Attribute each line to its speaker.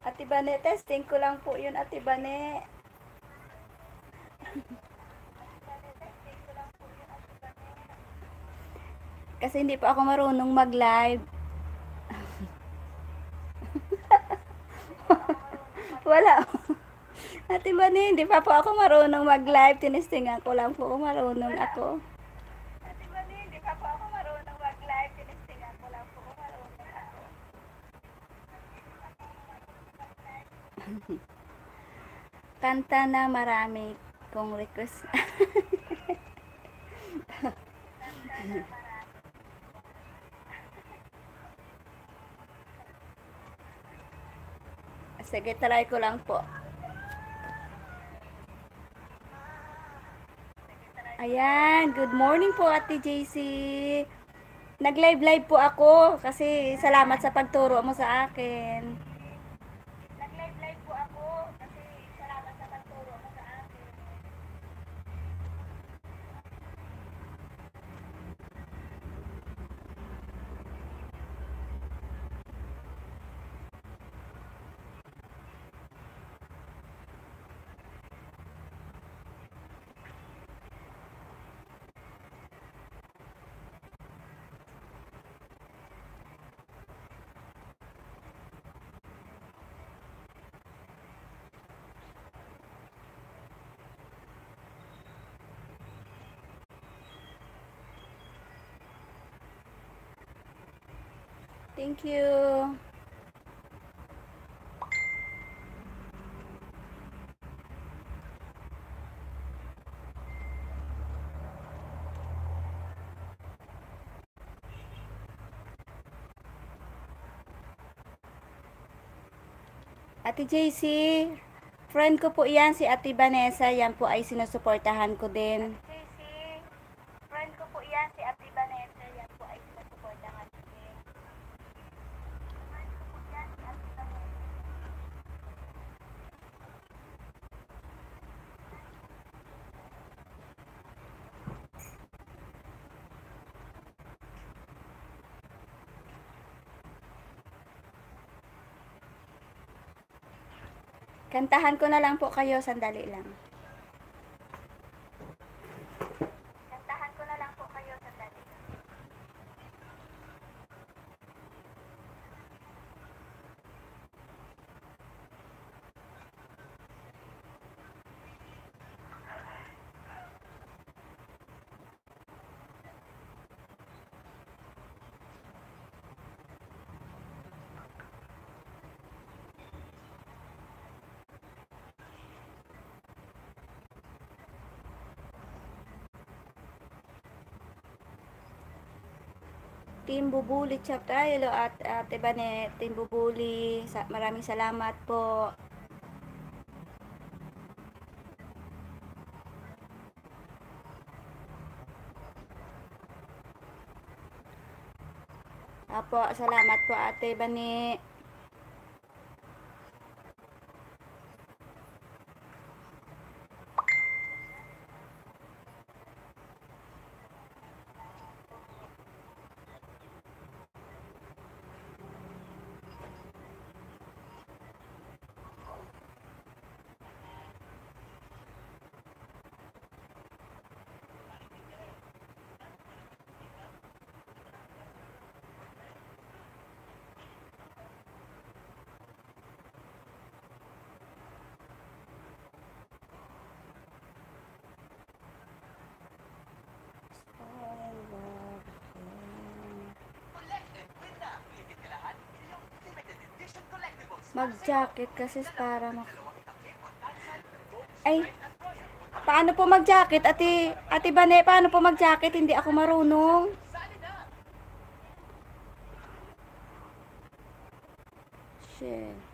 Speaker 1: Ate Bane, testing ko lang po yun, Ate Bane. Kasi hindi pa ako marunong mag-live. Wala. Ate Bane, hindi pa po ako marunong mag-live. Tinestingan ko lang po kung marunong ako. Ate Bane, hindi pa po ako marunong mag-live. Tinestingan ko lang po kung marunong ako. Kanta na marami kong request. Sige, try ko lang po. Ayan, good morning po Ate JC. Nag-live po ako kasi salamat sa pagturo mo sa akin. Nag-live po ako kasi salamat sa pagturo mo sa akin. Thank you. Ate JC, friend ko po yan, si Ate Vanessa. Yan po ay sinusuportahan ko din. Ate JC, friend ko po yan, si Ate Vanessa. Yan po ay sinusuportahan ko din. Kantahan ko na lang po kayo, sandali lang. Kantahan ko na lang po kayo, sandali lang. Team Bubuli chapter. Hello at Ate Bane, Team Bubuli. Maraming salamat po. Apo, salamat po Ate Bane. Mag-jacket kasi para Ay, paano po mag-jacket? Ate Bane, paano po mag-jacket? Hindi ako marunong. Shit.